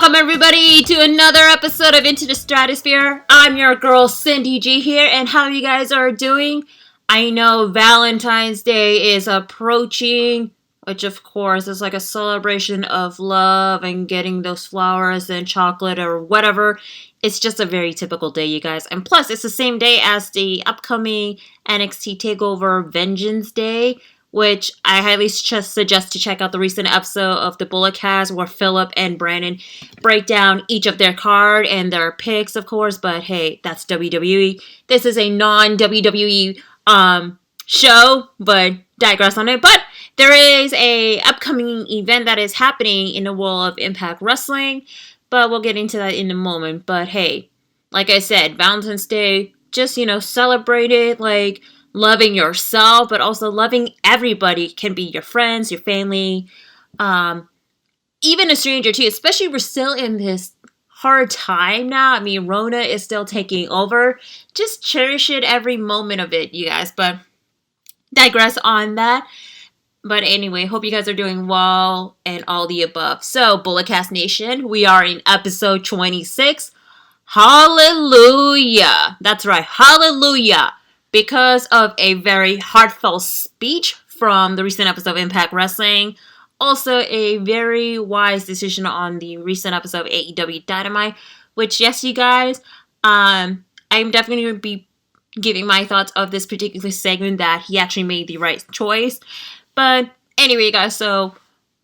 Welcome everybody to another episode of Into the Stratusphere. I'm your girl Cindy G here, and how you guys are doing? I know Valentine's Day is approaching, which of course is like a celebration of love and getting those flowers and chocolate or whatever. It's just a very typical day, you guys. And plus, it's the same day as the upcoming NXT TakeOver Vengeance Day, which I highly suggest to check out the recent episode of the Bullet Cast where Philip and Brandon break down each of their card and their picks, of course. But hey, that's WWE. This is a non-WWE show, but digress on it. But there is a upcoming event that is happening in the world of Impact Wrestling, but we'll get into that in a moment. But hey, like I said, Valentine's Day, just, celebrate it, like loving yourself, but also loving everybody. It can be your friends, your family, even a stranger too, especially we're still in this hard time now. I mean, Rona is still taking over. Just cherish it, every moment of it, you guys. But digress on that. But anyway, hope you guys are doing well and all the above. So, Bulletcast Nation, we are in episode 26. Hallelujah. That's right, hallelujah. Because of a very heartfelt speech from the recent episode of Impact Wrestling. Also, a very wise decision on the recent episode of AEW Dynamite. Which, yes, you guys, I'm definitely going to be giving my thoughts of this particular segment that he actually made the right choice. But anyway, you guys, so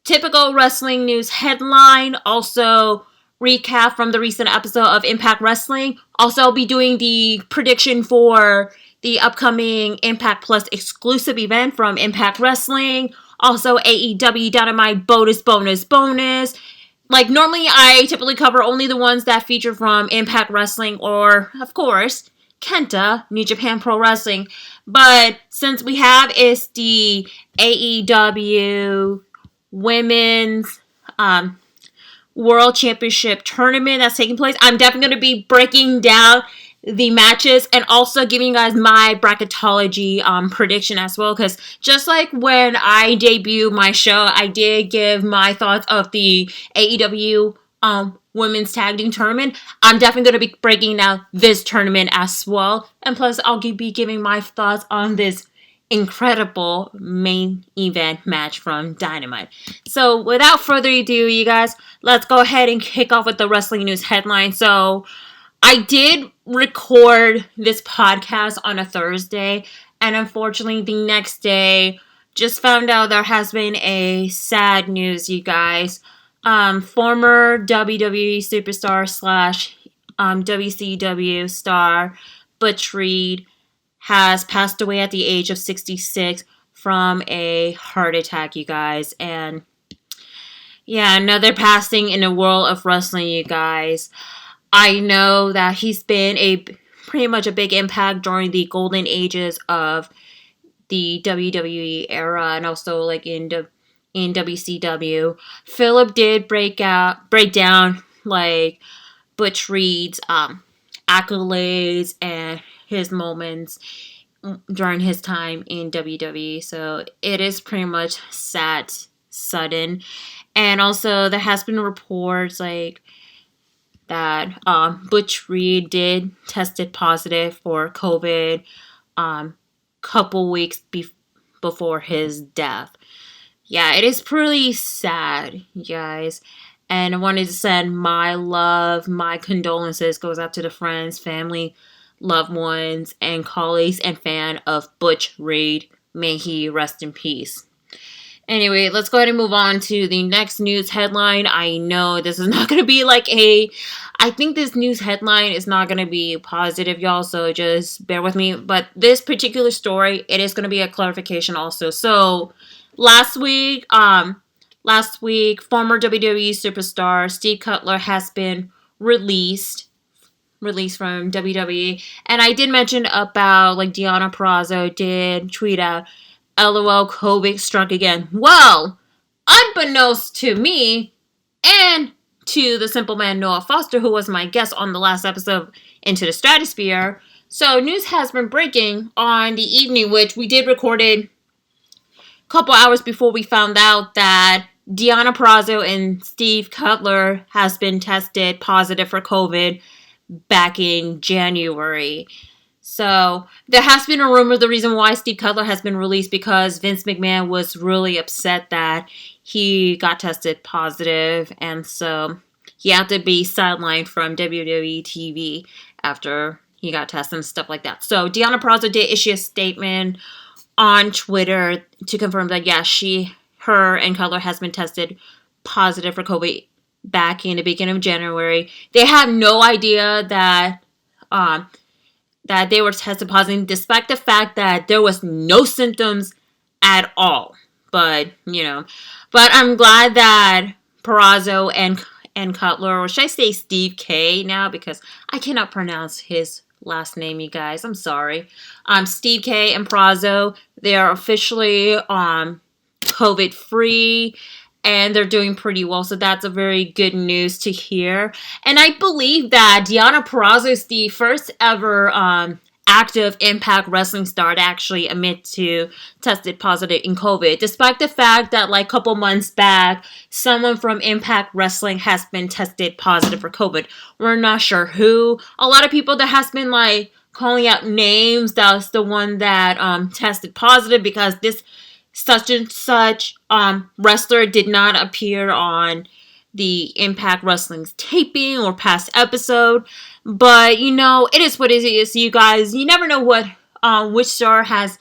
typical wrestling news headline. Also, recap from the recent episode of Impact Wrestling. Also, I'll be doing the prediction for the upcoming Impact Plus exclusive event from Impact Wrestling. Also, AEW Dynamite bonus. Like, normally I typically cover only the ones that feature from Impact Wrestling or, of course, Kenta, New Japan Pro Wrestling. But since we have is the AEW Women's World Championship Tournament that's taking place, I'm definitely going to be breaking down the matches and also giving you guys my bracketology prediction as well, because just like when I debuted my show, I did give my thoughts of the AEW Women's Tag Team Tournament. I'm definitely going to be breaking down this tournament as well, and plus I'll be giving my thoughts on this incredible main event match from Dynamite. So without further ado, you guys, let's go ahead and kick off with the wrestling news headline. So I did record this podcast on a Thursday, and unfortunately the next day just found out there has been a sad news, you guys. Former WWE superstar / WCW star Butch Reed has passed away at the age of 66 from a heart attack, you guys. And yeah, another passing in the world of wrestling, you guys. I know that he's been pretty much a big impact during the golden ages of the WWE era and also like in WCW. Philip did break down like Butch Reed's accolades and his moments during his time in WWE. So it is pretty much sad, sudden. And also there has been reports like that Butch Reed did tested positive for COVID couple weeks before his death. Yeah, it is pretty sad, you guys. And I wanted to send my love, my condolences goes out to the friends, family, loved ones, and colleagues and fan of Butch Reed. May he rest in peace. Anyway, let's go ahead and move on to the next news headline. I know this is not going to be I think this news headline is not going to be positive, y'all, so just bear with me. But this particular story, it is going to be a clarification also. So, last week, former WWE superstar Steve Cutler has been released from WWE. And I did mention about, Deonna Purrazzo did tweet out, LOL, COVID struck again. Well, unbeknownst to me and to the simple man Noah Foster, who was my guest on the last episode of Into the Stratusphere. So news has been breaking on the evening, which we did record it a couple hours before we found out that Deonna Purrazzo and Steve Cutler has been tested positive for COVID back in January. So there has been a rumor the reason why Steve Cutler has been released because Vince McMahon was really upset that he got tested positive, and so he had to be sidelined from WWE TV after he got tested and stuff like that. So Deonna Purrazzo did issue a statement on Twitter to confirm that her and Cutler has been tested positive for COVID back in the beginning of January. They had no idea that they were tested positive, despite the fact that there was no symptoms at all. But I'm glad that Purrazzo and Cutler, or should I say Steve K now, because I cannot pronounce his last name, you guys. I'm sorry. Steve K and Purrazzo, they are officially COVID free, and they're doing pretty well. So that's a very good news to hear. And I believe that Deonna Purrazzo is the first ever active Impact Wrestling star to actually admit to tested positive in COVID, despite the fact that like a couple months back, someone from Impact Wrestling has been tested positive for COVID. We're not sure who. A lot of people that has been like calling out names. That's the one that tested positive because this such and such wrestler did not appear on the Impact Wrestling's taping or past episode. But it is what it is, you guys. You never know what which star has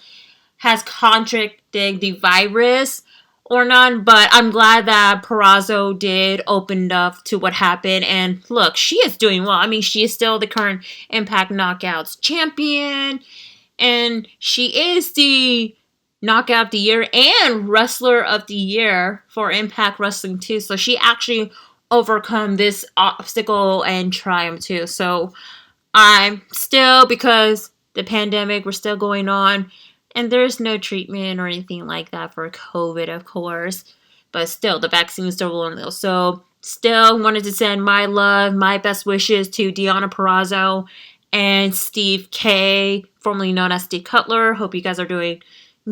contracted the virus or not. But I'm glad that Purrazzo did open up to what happened. And look, she is doing well. I mean, she is still the current Impact Knockouts champion, and she is the Knockout of the Year and Wrestler of the Year for Impact Wrestling too. So she actually overcome this obstacle and triumph too. So I'm still, because the pandemic, we're still going on, and there's no treatment or anything like that for COVID, of course. But still, the vaccine is still rolling out. So still wanted to send my love, my best wishes to Deonna Purrazzo and Steve K, formerly known as Steve Cutler. Hope you guys are doing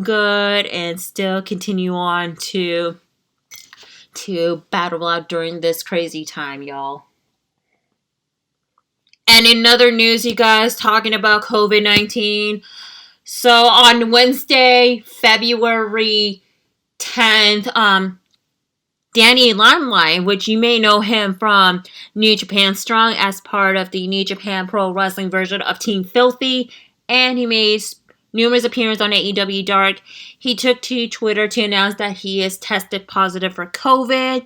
good and still continue on to battle out during this crazy time, y'all. And in other news, you guys, talking about COVID-19. So on Wednesday, February 10th, Danny Limelight, which you may know him from New Japan Strong as part of the New Japan Pro Wrestling version of Team Filthy, and he made numerous appearances on AEW Dark. He took to Twitter to announce that he is tested positive for COVID,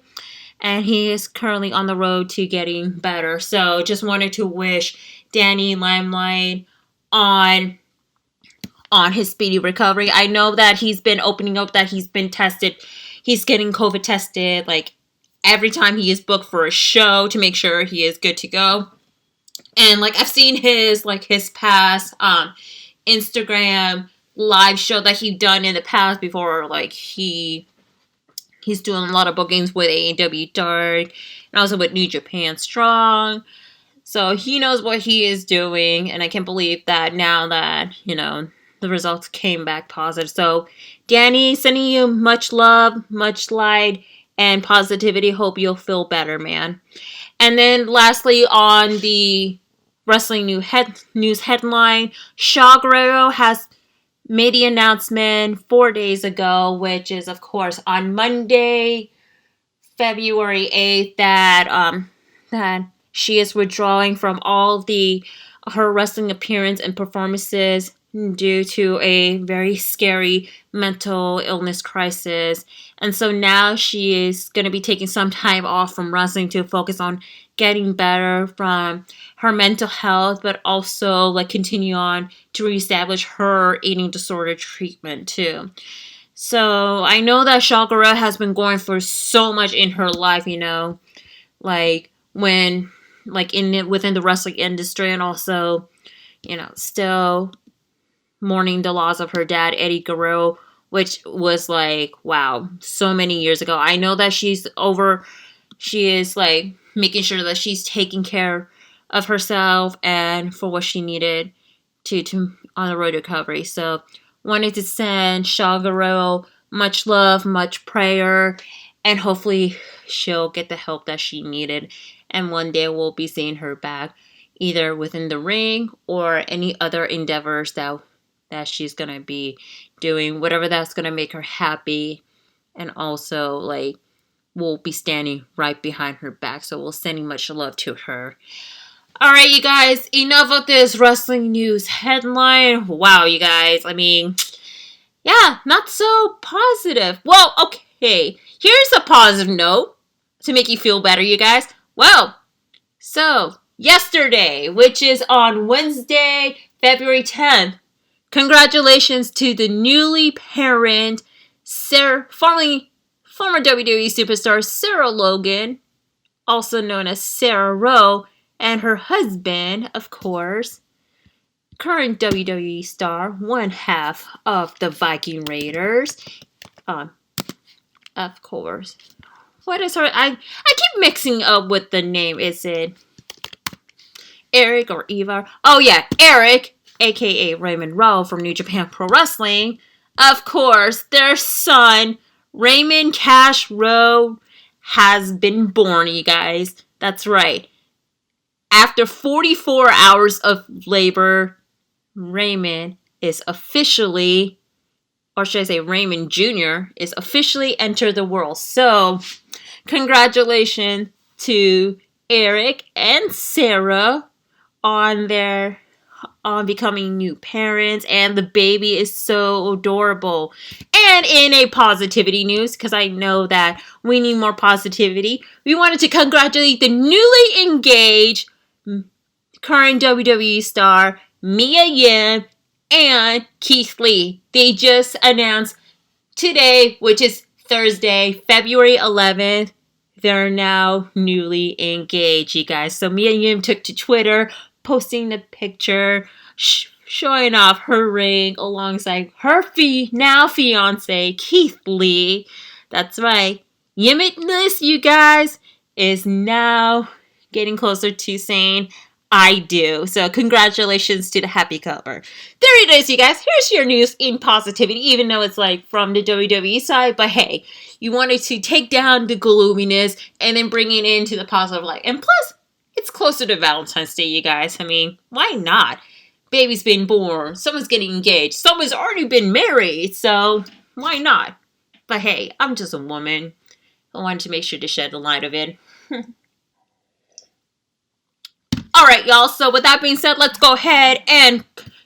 and he is currently on the road to getting better. So just wanted to wish Danny Limelight on his speedy recovery. I know that he's been opening up that he's been tested. He's getting COVID tested like every time he is booked for a show to make sure he is good to go. And like I've seen his past Instagram live show that he done in the past before, like he's doing a lot of bookings with AEW Dark and also with New Japan Strong. So he knows what he is doing, and I can't believe that now that, the results came back positive. So Danny, sending you much love, much light, and positivity. Hope you'll feel better, man. And then lastly, on the wrestling news headline, Shaw Guerrero has made the announcement 4 days ago, which is, of course, on Monday, February 8th, that she is withdrawing from all of her wrestling appearance and performances due to a very scary mental illness crisis. And so now she is going to be taking some time off from wrestling to focus on getting better from her mental health, but also continue on to reestablish her eating disorder treatment too. So I know that Shaw Guerrero has been going through so much in her life, within the wrestling industry, and also, still mourning the loss of her dad, Eddie Guerrero, which was wow, so many years ago. I know that she is making sure that she's taking care of herself and for what she needed to on the road to recovery. So wanted to send Shaw Guerrero much love, much prayer, And hopefully she'll get the help that she needed. And one day we'll be seeing her back, either within the ring or any other endeavors that she's going to be doing. Whatever that's going to make her happy. And also, like, we'll be standing right behind her back. So we'll sending much love to her. Alright, you guys, enough of this wrestling news headline. Wow, you guys, I mean, yeah, not so positive. Well, okay, here's a positive note to make you feel better, you guys. Well, so, yesterday, which is on Wednesday, February 10th, congratulations to the newly parent, former WWE superstar Sarah Logan, also known as Sarah Rowe, and her husband, of course, current WWE star, one half of the Viking Raiders. Of course. What is her? I keep mixing up with the name. Is it Eric or Eva? Oh yeah, Eric, aka Raymond Rowe from New Japan Pro Wrestling. Of course, their son, Raymond Cash Rowe, has been born, you guys. That's right. After 44 hours of labor, Raymond is officially, or should I say Raymond Jr., is officially entered the world. So, congratulations to Eric and Sarah on becoming new parents, and the baby is so adorable. And in a positivity news, because I know that we need more positivity, we wanted to congratulate the newly engaged current WWE star Mia Yim and Keith Lee. They just announced today, which is Thursday, February 11th, they're now newly engaged, you guys. So Mia Yim took to Twitter, posting the picture, showing off her ring alongside her now fiance, Keith Lee. That's right. Yimness, you guys, is now getting closer to saying, I do. So congratulations to the happy couple. There it is, you guys. Here's your news in positivity, even though it's like from the WWE side. But hey, you wanted to take down the gloominess and then bring it into the positive light. And plus, it's closer to Valentine's Day, you guys. I mean, why not? Baby's been born. Someone's getting engaged. Someone's already been married. So why not? But hey, I'm just a woman. I wanted to make sure to shed the light of it. Alright, y'all, so with that being said, let's go ahead and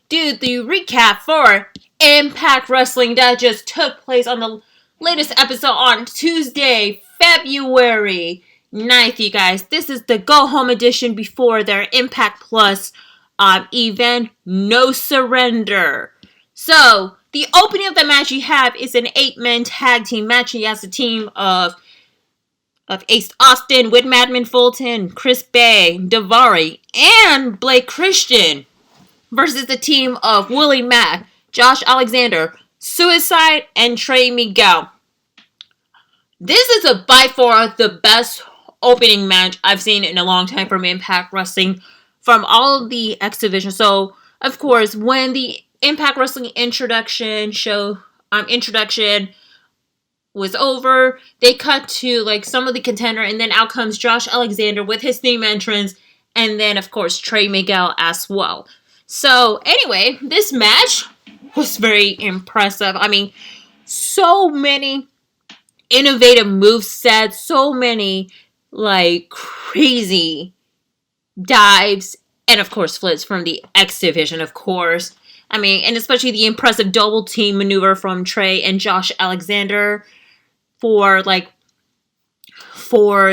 do the recap for Impact Wrestling that just took place on the latest episode on Tuesday, February 9th, you guys. This is the go-home edition before their Impact Plus event, No Surrender. So, the opening of the match you have is an 8-man tag team match. You have a team of Ace Austin, with Madman Fulton, Chris Bay, Daivari, and Blake Christian versus the team of Willie Mack, Josh Alexander, Suicide, and Trey Miguel. This is by far the best opening match I've seen in a long time from Impact Wrestling from all of the X Division. So, of course, when the Impact Wrestling introduction was over, they cut to like some of the contender, and then out comes Josh Alexander with his theme entrance, and then of course Trey Miguel as well. So anyway, this match was very impressive. I mean, so many innovative movesets, so many like crazy dives, and of course flips from the X Division, of course. I mean, and especially the impressive double team maneuver from Trey and Josh Alexander for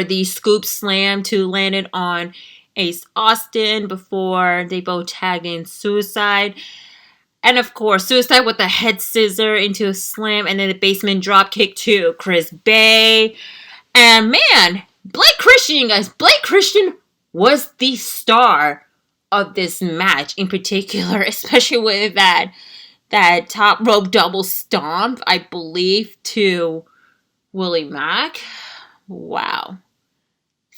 the scoop slam to land it on Ace Austin before they both tagged in Suicide. And of course, Suicide with the head scissor into a slam, and then the basement drop kick to Chris Bay. And man, Blake Christian, you guys, Blake Christian was the star of this match in particular, especially with that top rope double stomp, I believe, to Willie Mack. Wow.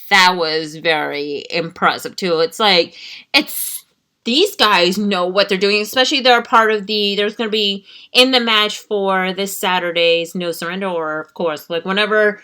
That was very impressive too. It's these guys know what they're doing, especially they're part of there's going to be in the match for this Saturday's No Surrender, or of course, like whenever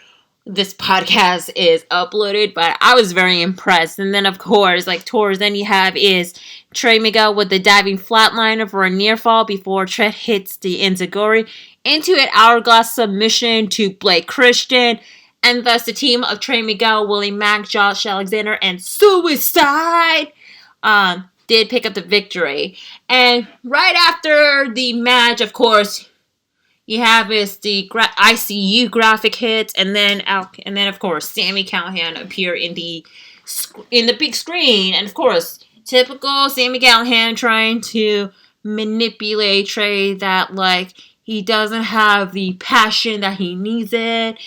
this podcast is uploaded, but I was very impressed. And then, of course, like towards then you have is Trey Miguel with the diving flatliner for a near fall before Trent hits the Enziguri into an hourglass submission to Blake Christian. And thus the team of Trey Miguel, Willie Mack, Josh Alexander, and Suicide did pick up the victory. And right after the match, of course, you have is the ICU graphic hits, and then of course Sami Callihan appear in the big screen, and of course typical Sami Callihan trying to manipulate Trey that like he doesn't have the passion that he needs it,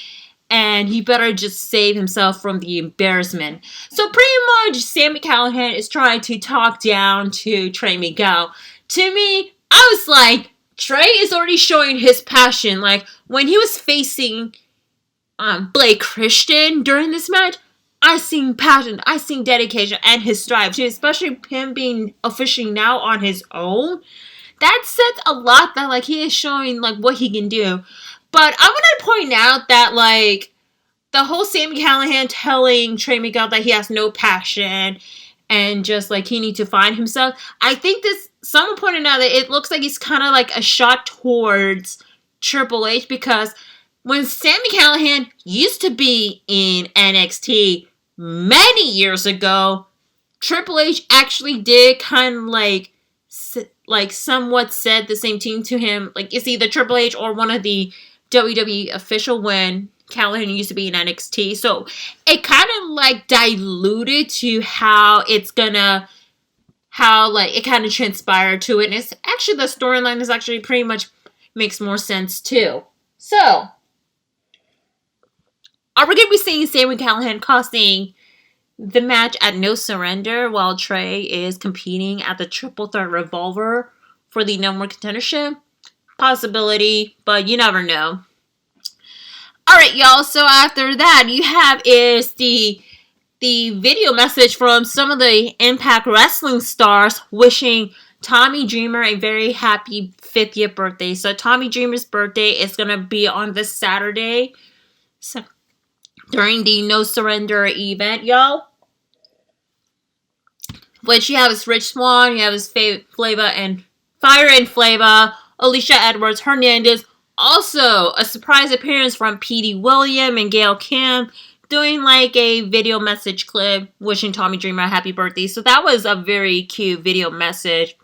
and he better just save himself from the embarrassment. So pretty much Sami Callihan is trying to talk down to Trey Miguel. To me, I was like, Trey is already showing his passion. Like, when he was facing Blake Christian during this match, I seen passion, I seen dedication, and his strive, too, especially him being officially now on his own. That says a lot that, like, he is showing, like, what he can do. But I want to point out that, like, the whole Sami Callihan telling Trey Miguel that he has no passion and just, like, he needs to find himself. I think someone pointed out that it looks like he's kind of like a shot towards Triple H, because when Sami Callihan used to be in NXT many years ago, Triple H actually did kind of like somewhat said the same thing to him. Like, it's either Triple H or one of the WWE official when Callihan used to be in NXT. So it kind of like diluted to how it kind of transpired to it. And it's actually, the storyline is actually pretty much makes more sense too. So, are we going to be seeing Sami Callihan costing the match at No Surrender while Trey is competing at the Triple Threat Revolver for the number one contendership? Possibility, but you never know. Alright, y'all, so after that, you have is the video message from some of the Impact Wrestling stars wishing Tommy Dreamer a very happy 50th birthday. So Tommy Dreamer's birthday is going to be on this Saturday, so, during the No Surrender event, y'all. Which you have is Rich Swann, you have is Flava and Fire and Flava, Alicia Edwards, Hernandez. Also, a surprise appearance from Petey William and Gail Kim, doing like a video message clip wishing Tommy Dreamer a happy birthday. So that was a very cute video message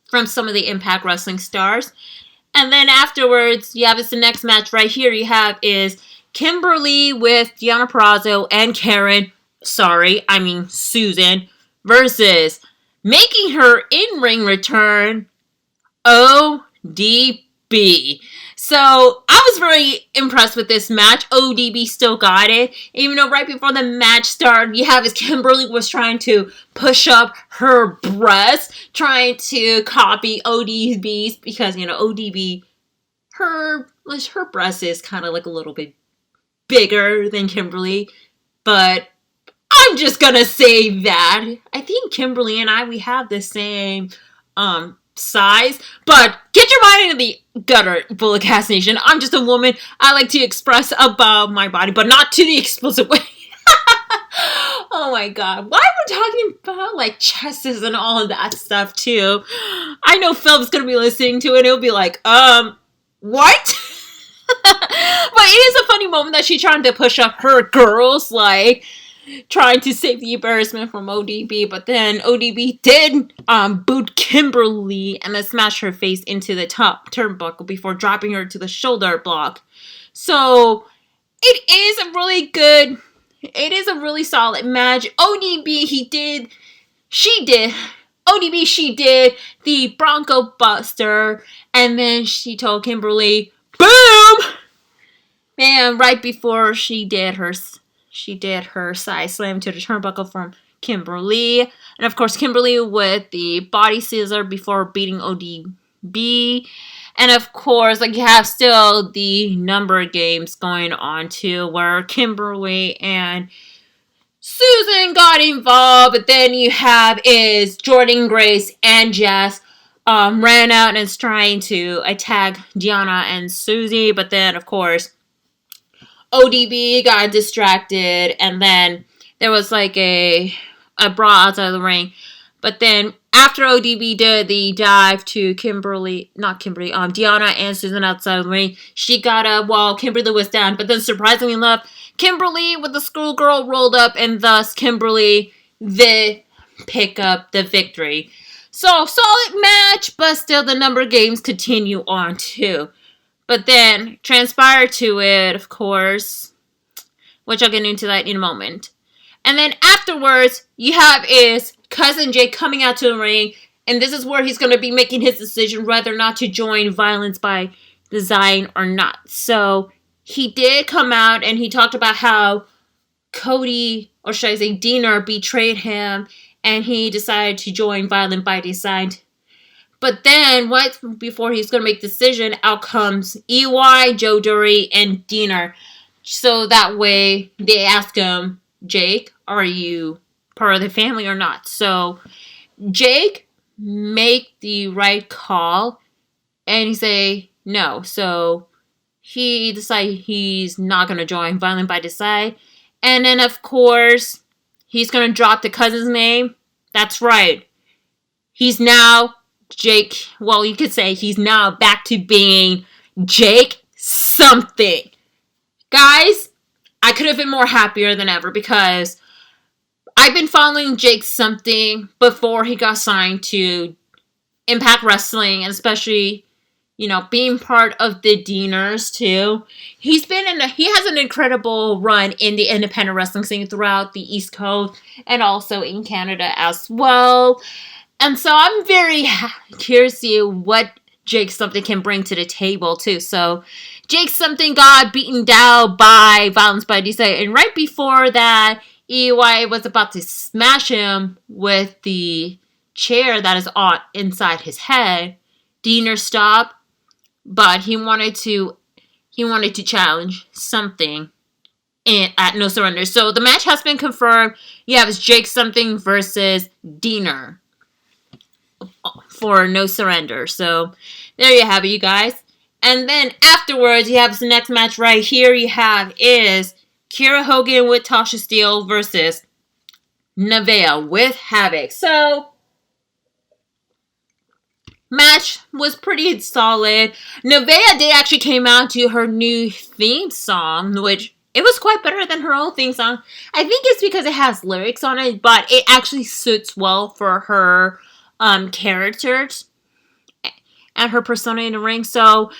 from some of the Impact Wrestling stars. And then afterwards, you have the next match right here. You have is Kimberly with Deonna Purrazzo and Susan, versus making her in-ring return, ODB. So, I was very impressed with this match. ODB still got it. Even though right before the match started, you have Kimberly was trying to push up her breast, trying to copy ODB's, because, ODB, her breast is kind of like a little bit bigger than Kimberly. But I'm just gonna say that. I think Kimberly and we have the same, size, but get your mind into the gutter, Bulletcast Nation. I'm just a woman. I like to express about my body, but not to the explicit way. Oh my god. Why are we talking about like chests and all of that stuff too? I know Phil's gonna be listening to it. He'll be like, what? But it is a funny moment that she's trying to push up her girls, like trying to save the embarrassment from ODB, but then ODB did boot Kimberly and then smash her face into the top turnbuckle before dropping her to the shoulder block. So it is a really solid match. she did the Bronco Buster, and then she told Kimberly, boom! Man, right before she did her side slam to the turnbuckle from Kimberly. And of course, Kimberly with the body scissor before beating ODB. And of course, like, you have still the number games going on too, where Kimberly and Susan got involved. But then you have is Jordan Grace and Jess ran out and is trying to attack Deonna and Susie. But then, of course, ODB got distracted, and then there was like a brawl outside of the ring. But then after ODB did the dive to Deanna and Susan outside of the ring, she got up while Kimberly was down. But then surprisingly enough, Kimberly with the schoolgirl rolled up, and thus Kimberly did pick up the victory. So solid match, but still the number of games continue on too. But then transpired to it, of course, which I'll get into that in a moment. And then afterwards, you have is Cousin Jake coming out to the ring, and this is where he's going to be making his decision whether or not to join Violence by Design or not. So he did come out, and he talked about how Cody, or should I say Diener, betrayed him, and he decided to join Violent by Design. But then, right before he's going to make the decision, out comes EY, Joe Dury, and Diener. So that way, they ask him, Jake, are you part of the family or not? So Jake make the right call, and he say no. So he decided he's not going to join Violent by Design. And then, of course, he's going to drop the cousin's name. That's right. He's now Jake. Well, you could say he's now back to being Jake something. Guys, I could have been more happier than ever because I've been following Jake something before he got signed to Impact Wrestling, and especially, being part of the Dieners too. He has an incredible run in the independent wrestling scene throughout the East Coast and also in Canada as well. And so I'm very curious to see what Jake Something can bring to the table too. So Jake Something got beaten down by Violence by Design, and right before that, EY was about to smash him with the chair that is on inside his head. Diener stopped, but he wanted to challenge Something at No Surrender. So the match has been confirmed. You have Jake Something versus Diener for No Surrender. So there you have it, you guys. And then afterwards, you have the next match right here. You have is Kiera Hogan with Tasha Steele versus Nevaeh with Havoc. So match was pretty solid. Nevaeh did actually came out to her new theme song, which it was quite better than her own theme song. I think it's because it has lyrics on it, but it actually suits well for her characters and her persona in the ring. So,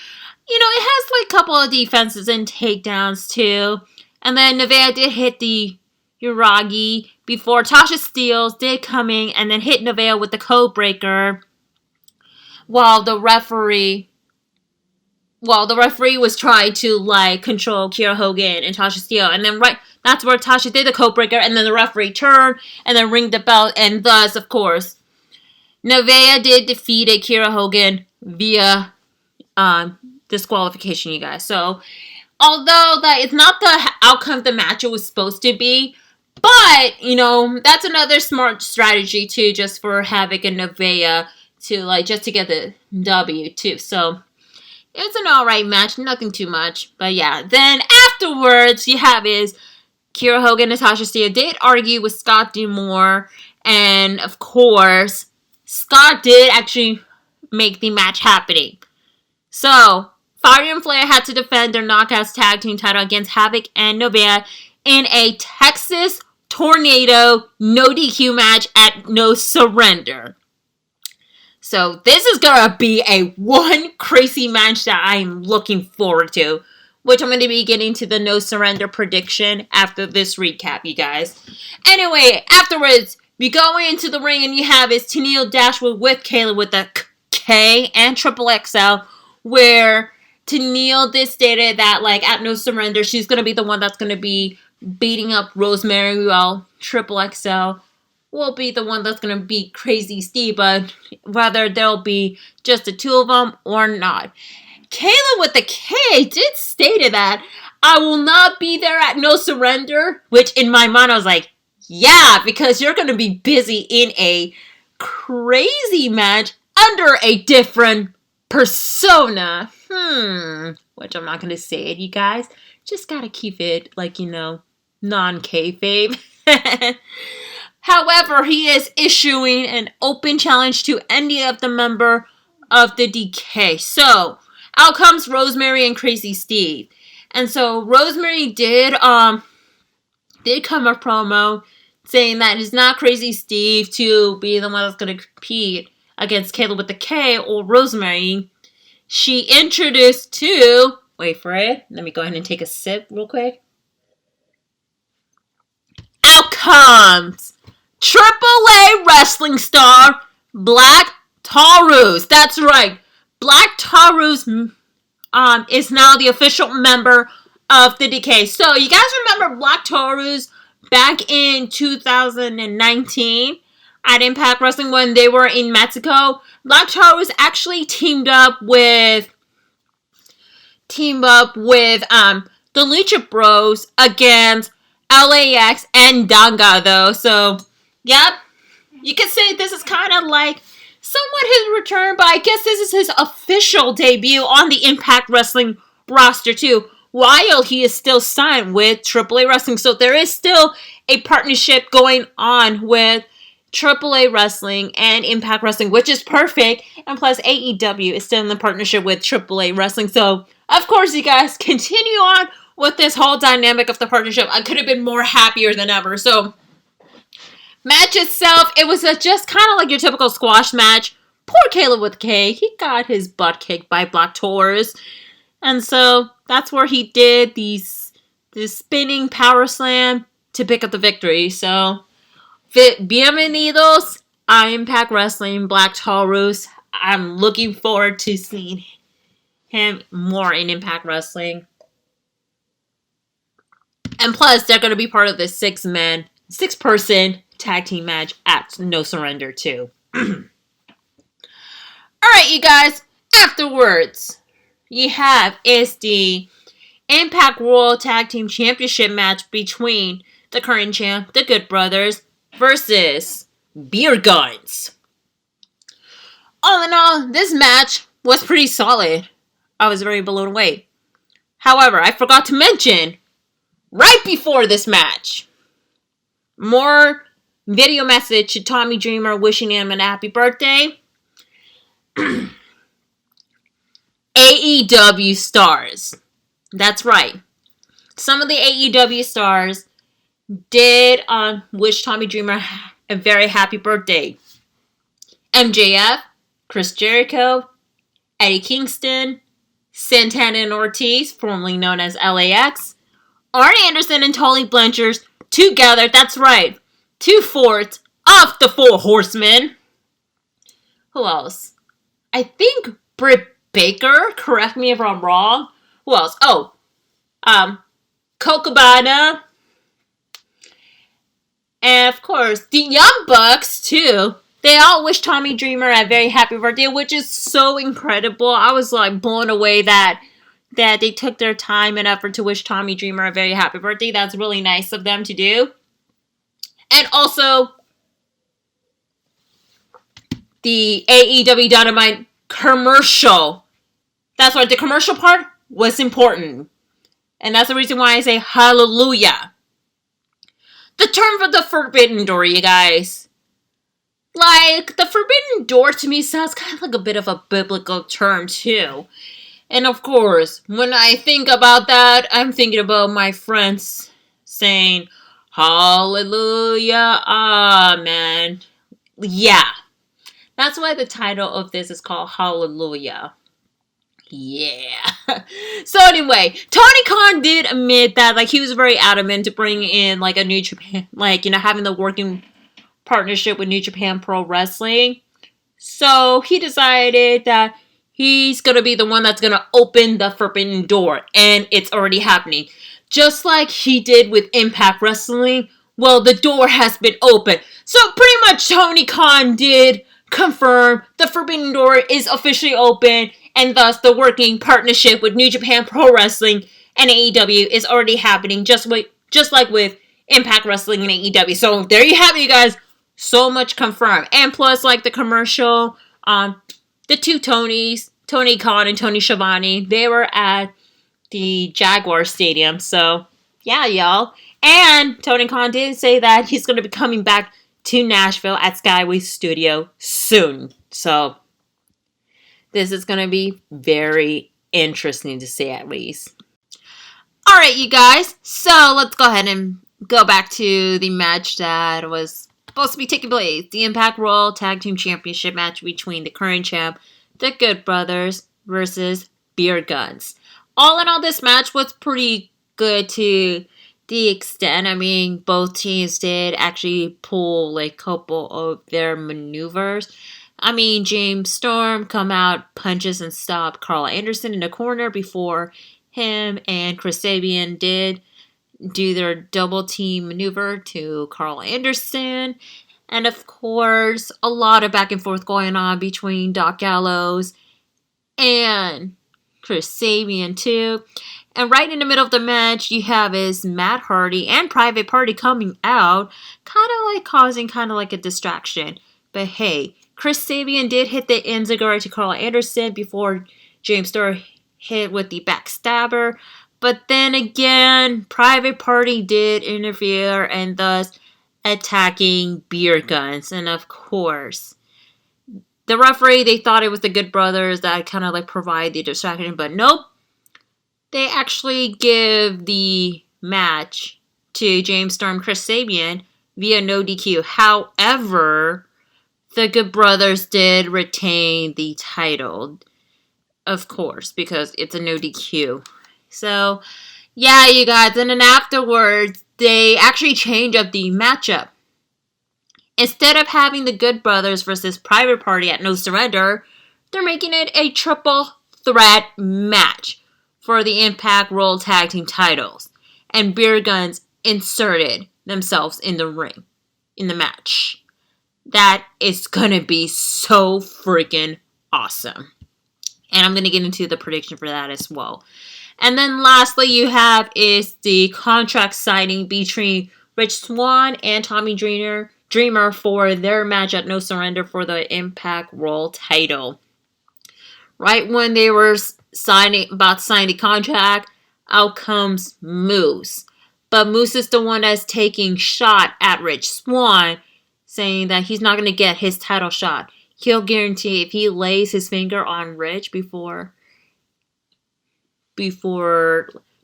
it has like a couple of defenses and takedowns too. And then Nevaeh did hit the Uragi before Tasha Steele did come in and then hit Nevaeh with the code breaker while the referee was trying to control Kiera Hogan and Tasha Steele. And then that's where Tasha did the code breaker, and then the referee turned and then ringed the bell, and thus, of course, Nevaeh did defeat Kiera Hogan via disqualification, you guys. So, although that is not the outcome of the match it was supposed to be, but, that's another smart strategy, too, just for Havoc and Nevaeh to, just to get the W, too. So, it's an alright match, nothing too much. But, yeah. Then, afterwards, you have is Kiera Hogan and Tasha Steele did argue with Scott D'Amore, and, of course, Scott did actually make the match happening. So, Fire and Flair had to defend their Knockouts Tag Team title against Havoc and Nevaeh in a Texas Tornado no DQ match at No Surrender. So, this is gonna be a one crazy match that I'm looking forward to, which I'm going to be getting to the No Surrender prediction after this recap, you guys. Anyway, afterwards, we go into the ring and you have is Tennille Dashwood with Kayla with the K and Triple XL, where Tennille did stated that, at No Surrender, she's going to be the one that's going to be beating up Rosemary, while Triple XL will be the one that's going to beat Crazy Steve, but whether there'll be just the two of them or not. Kayla with the K did stated that I will not be there at No Surrender, which in my mind I was like, yeah, because you're going to be busy in a crazy match under a different persona. Which I'm not going to say it, you guys. Just gotta keep it, non-kayfabe. However, he is issuing an open challenge to any of the member of the DK. So, out comes Rosemary and Crazy Steve. And so, Rosemary did come a promo saying that it's not Crazy Steve to be the one that's going to compete against Kayla with the K or Rosemary. She introduced to... Wait for it. Let me go ahead and take a sip real quick. Out comes AAA wrestling star Black Taurus. That's right. Black Taurus is now the official member of the DK. So you guys remember Black Taurus back in 2019 at Impact Wrestling when they were in Mexico? Black Taurus actually teamed up with the Lucha Bros against LAX and Danga, though. So, yep, you can say this is kind of like somewhat his return, but I guess this is his official debut on the Impact Wrestling roster, too, while he is still signed with AAA Wrestling. So there is still a partnership going on with AAA Wrestling and Impact Wrestling, which is perfect. And plus, AEW is still in the partnership with AAA Wrestling. So, of course, you guys continue on with this whole dynamic of the partnership. I could have been more happier than ever. So, match itself, it was just kind of like your typical squash match. Poor Caleb with K, he got his butt kicked by Black Taurus. And so, that's where he did this spinning power slam to pick up the victory. So, bienvenidos a Impact Wrestling, Black Taurus. I'm looking forward to seeing him more in Impact Wrestling. And plus, they're going to be part of this six-person tag team match at No Surrender, too. Alright, you guys. Afterwards, you have is the Impact World Tag Team Championship match between the current champ, the Good Brothers, versus Beer Guns. All in all, this match was pretty solid. I was very blown away. However, I forgot to mention, right before this match, more video message to Tommy Dreamer wishing him a happy birthday. AEW stars. That's right. Some of the AEW stars did wish Tommy Dreamer a very happy birthday. MJF, Chris Jericho, Eddie Kingston, Santana and Ortiz, formerly known as LAX, Arn Anderson and Tully Blanchard together, that's right, 2/4 of the Four Horsemen. Who else? I think Britt Baker, correct me if I'm wrong. Who else? Oh, Colt Cabana, and of course, the Young Bucks, too. They all wish Tommy Dreamer a very happy birthday, which is so incredible. I was, blown away that they took their time and effort to wish Tommy Dreamer a very happy birthday. That's really nice of them to do. And also, the AEW Dynamite commercial. That's right, the commercial part was important. And that's the reason why I say hallelujah. The term for the Forbidden Door, you guys. The Forbidden Door to me sounds kind of like a bit of a biblical term, too. And of course, when I think about that, I'm thinking about my friends saying, hallelujah, amen. Yeah. That's why the title of this is called Hallelujah. Yeah. So anyway, Tony Khan did admit that, he was very adamant to bring in, a New Japan, having the working partnership with New Japan Pro Wrestling. So he decided that he's going to be the one that's going to open the Forbidden Door. And it's already happening. Just like he did with Impact Wrestling. Well, the door has been opened. So pretty much Tony Khan did confirm the Forbidden Door is officially open. And thus the working partnership with New Japan Pro Wrestling and AEW is already happening. Just like with Impact Wrestling and AEW. So there you have it, you guys. So much confirmed. And plus, the commercial, the two Tonys, Tony Khan and Tony Schiavone, they were at the Jaguar Stadium. So, yeah, y'all. And Tony Khan did say that he's going to be coming back to Nashville at Skyway Studio soon. So, this is going to be very interesting to say at least. Alright, you guys. So, let's go ahead and go back to the match that was supposed to be taking place. The Impact World Tag Team Championship match between the current champ, the Good Brothers, versus Beer Guns. All in all, this match was pretty good to the extent. I mean, both teams did actually pull like a couple of their maneuvers. I mean, James Storm come out, punches and stop Carl Anderson in the corner before him and Chris Sabian did do their double team maneuver to Carl Anderson. And of course, a lot of back and forth going on between Doc Gallows and Chris Sabian too. And right in the middle of the match, you have is Matt Hardy and Private Party coming out, kind of like causing kind of like a distraction. But hey, Chris Sabian did hit the Enziguri to Carl Anderson before James Storm hit with the backstabber. But then again, Private Party did interfere and thus attacking Beer Guns. And of course, the referee, they thought it was the Good Brothers that kind of like provide the distraction, but nope. They actually give the match to James Storm, Chris Sabian via no DQ. However, the Good Brothers did retain the title, of course, because it's a no DQ. So, yeah, you guys. And then afterwards, they actually change up the matchup. Instead of having the Good Brothers versus Private Party at No Surrender, they're making it a triple threat match for the Impact World Tag Team titles. And Beer Guns inserted themselves in the ring, in the match. That is going to be so freaking awesome. And I'm going to get into the prediction for that as well. And then lastly, you have is the contract signing between Rich Swann and Tommy Dreamer for their match at No Surrender for the Impact World title. Right when they were about to sign the contract, out comes Moose. But Moose is the one that's taking shot at Rich Swann, saying that he's not going to get his title shot. He'll guarantee if he lays his finger on Rich before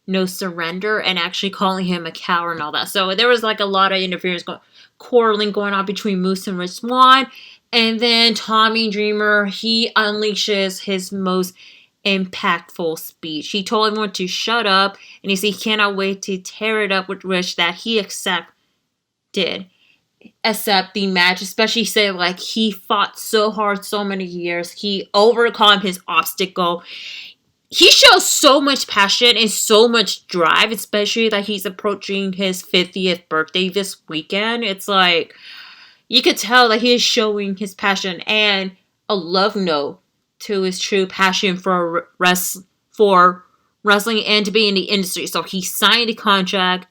No Surrender and actually calling him a coward and all that. So there was like a lot of interference, quarreling going on between Moose and Rich Swann. And then Tommy Dreamer, he unleashes his most impactful speech. He told everyone to shut up, and he said he cannot wait to tear it up with Rich that he accept the match, especially say like he fought so hard so many years. He overcome his obstacle. He shows so much passion and so much drive, especially that he's approaching his 50th birthday this weekend. It's like, you could tell that he is showing his passion and a love note to his true passion for wrestling and to be in the industry. So he signed a contract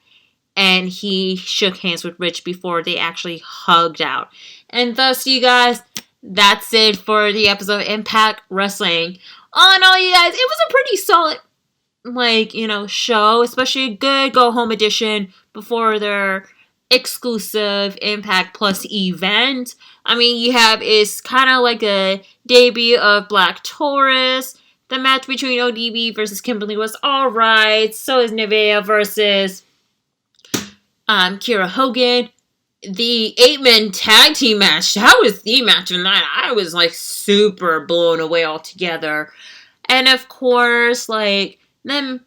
and he shook hands with Rich before they actually hugged out. And thus, you guys, that's it for the episode of Impact Wrestling. All in all, you guys, it was a pretty solid, show, especially a good go-home edition before their exclusive Impact Plus event. I mean, you have is kind of like a debut of Black Taurus. The match between ODB versus Kimberly was alright. So is Nevaeh versus Kiera Hogan. The 8-man tag team match, that was the match of the night. I was like super blown away altogether. And of course, then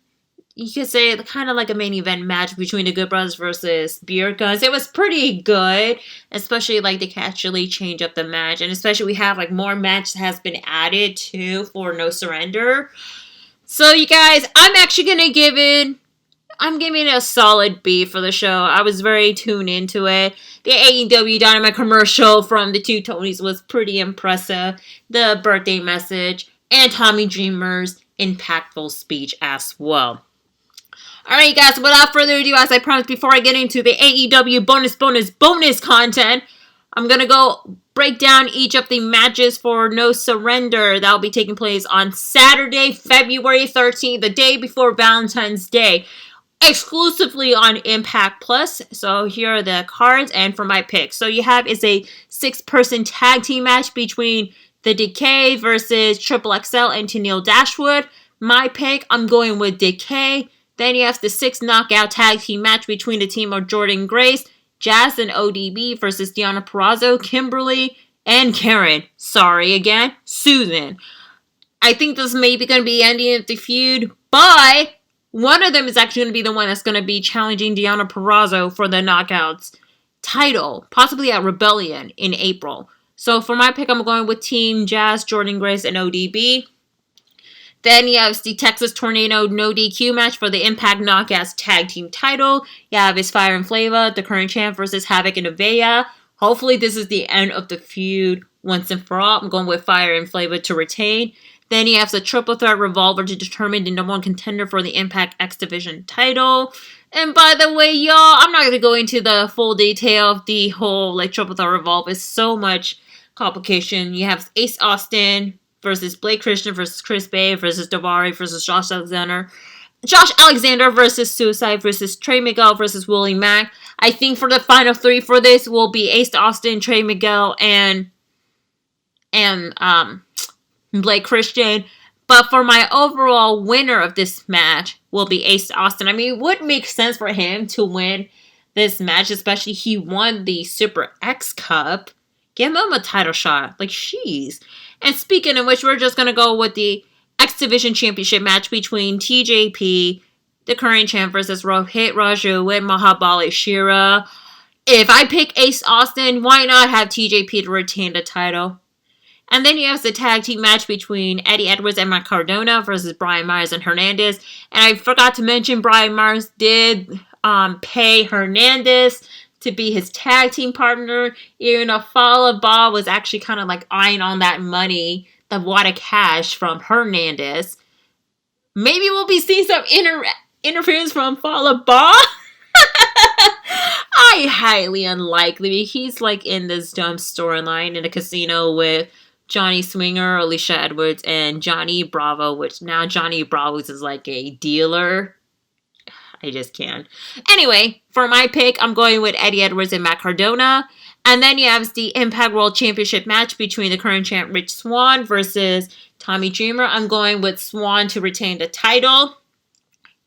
you could say kind of like a main event match between the Good Brothers versus Beer Guns. It was pretty good, especially they can actually change up the match. And especially we have more match that has been added too for No Surrender. So you guys, I'm giving it a solid B for the show. I was very tuned into it. The AEW Dynamite commercial from the two Tonys was pretty impressive. The birthday message and Tommy Dreamer's impactful speech as well. Alright guys, without further ado, as I promised before I get into the AEW bonus content, I'm going to go break down each of the matches for No Surrender. That will be taking place on Saturday, February 13th, the day before Valentine's Day, exclusively on Impact Plus. So here are the cards and for my pick. So you have is a 6-person tag team match between The Decay versus Triple XL and Tennille Dashwood. My pick, I'm going with Decay. Then you have the 6 knockout tag team match between the team of Jordan Grace, Jazz, and ODB versus Deonna Purrazzo, Kimberly, and Karen. Sorry again, Susan. I think this may be going to be the ending of the feud, but one of them is actually going to be the one that's going to be challenging Deonna Purrazzo for the Knockouts title, possibly at Rebellion in April. So for my pick, I'm going with Team Jazz, Jordan Grace, and ODB. Then you have the Texas Tornado No DQ match for the Impact Knockouts Tag Team title. You have his Fire and Flava, the current champ, versus Havoc and Nevaeh. Hopefully this is the end of the feud once and for all. I'm going with Fire and Flava to retain. Then you have the Triple Threat Revolver to determine the number 1 contender for the Impact X Division title. And by the way, y'all, I'm not going to go into the full detail of the whole Triple Threat Revolver. It's so much complication. You have Ace Austin versus Blake Christian versus Chris Bay versus Daivari versus Josh Alexander. Josh Alexander versus Suicide versus Trey Miguel versus Willie Mack. I think for the final 3 for this will be Ace Austin, Trey Miguel, and Blake Christian. But for my overall winner of this match will be Ace Austin. I mean, it would make sense for him to win this match, especially he won the Super X Cup. Give him a title shot. Jeez. And speaking of which, we're just going to go with the X Division Championship match between TJP, the current champ, versus Rohit Raju with Mahabali Shera. If I pick Ace Austin, why not have TJP to retain the title? And then you have the tag team match between Eddie Edwards and Matt Cardona versus Brian Myers and Hernandez. And I forgot to mention Brian Myers did pay Hernandez to be his tag team partner, even though Fallah Bahh was actually kind of eyeing on that money, the wad of cash from Hernandez. Maybe we'll be seeing some interference from Fallah Bahh. I highly unlikely. He's in this dumb storyline in a casino with Johnny Swinger, Alicia Edwards, and Johnny Bravo, which now Johnny Bravo is a dealer. I just can't. Anyway, for my pick, I'm going with Eddie Edwards and Matt Cardona. And then you have the Impact World Championship match between the current champ Rich Swann versus Tommy Dreamer. I'm going with Swann to retain the title.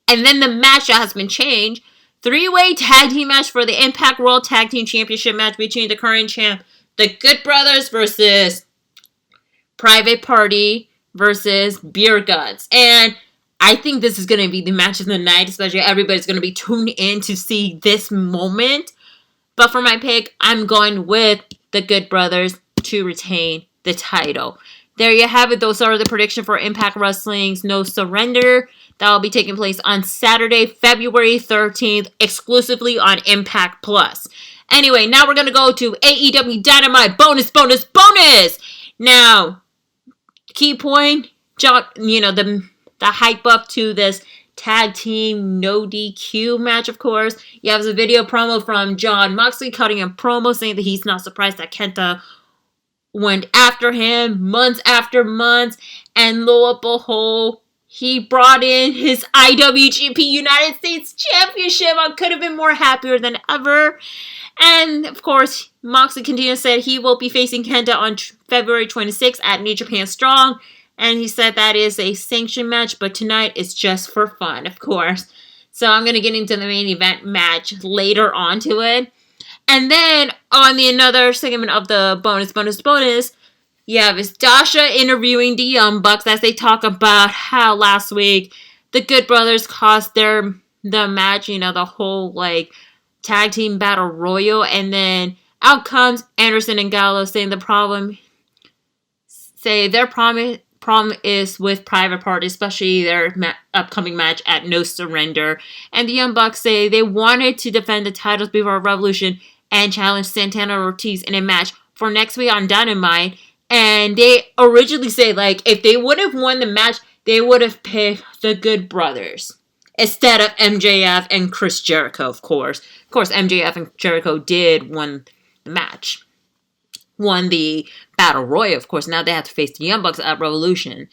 And then the match that has been changed. 3-way tag team match for the Impact World Tag Team Championship match between the current champ, the Good Brothers, versus Private Party versus Beer Guts. And I think this is going to be the match of the night, especially everybody's going to be tuned in to see this moment. But for my pick, I'm going with the Good Brothers to retain the title. There you have it. Those are the predictions for Impact Wrestling's No Surrender. That will be taking place on Saturday, February 13th, exclusively on Impact Plus. Anyway, now we're going to go to AEW Dynamite bonus. Now, key point, the hype up to this tag team no DQ match, of course. You have a video promo from Jon Moxley cutting a promo saying that he's not surprised that Kenta went after him months after months. And lo and behold, he brought in his IWGP United States Championship. I could have been more happier than ever. And, of course, Moxley continues to say he will be facing Kenta on February 26th at New Japan Strong. And he said that is a sanctioned match, but tonight is just for fun, of course. So I'm going to get into the main event match later on to it. And then on another segment of the bonus, you have is Dasha interviewing the Young Bucks as they talk about how last week the Good Brothers cost the match, the whole tag team battle royal. And then out comes Anderson and Gallows saying their problem is with Private Party, especially their upcoming match at No Surrender. And the Young Bucks say they wanted to defend the titles before Revolution and challenge Santana Ortiz in a match for next week on Dynamite. And they originally say, if they would have won the match, they would have picked the Good Brothers instead of MJF and Chris Jericho, of course. Of course, MJF and Jericho did win the match. won the Battle Royal, of course. Now they have to face the Young Bucks at Revolution.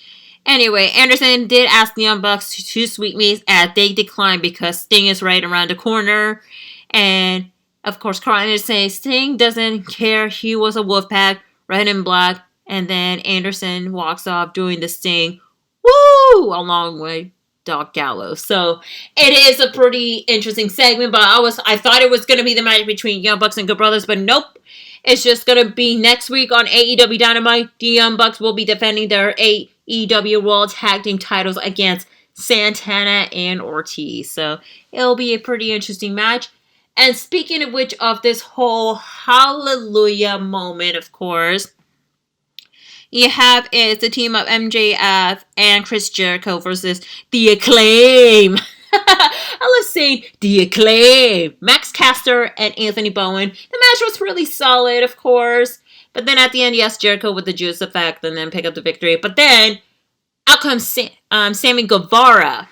Anyway, Anderson did ask the Young Bucks to sweep me, as they declined because Sting is right around the corner. And, of course, Carl Anderson, Sting doesn't care. He was a Wolfpack, red and black. And then Anderson walks off doing the Sting, woo, along with Doc Gallows. So it is a pretty interesting segment, but I thought it was going to be the match between Young Bucks and Good Brothers, but nope. It's just going to be next week on AEW Dynamite. The Young Bucks will be defending their AEW World Tag Team titles against Santana and Ortiz. So it'll be a pretty interesting match. And speaking of which, of this whole hallelujah moment, of course, you have is the team of MJF and Chris Jericho versus The Acclaim. I love saying The Acclaim. Max Caster and Anthony Bowen. The match was really solid, of course. But then at the end, yes, Jericho with the Juice effect and then pick up the victory. But then, out comes Sammy Guevara.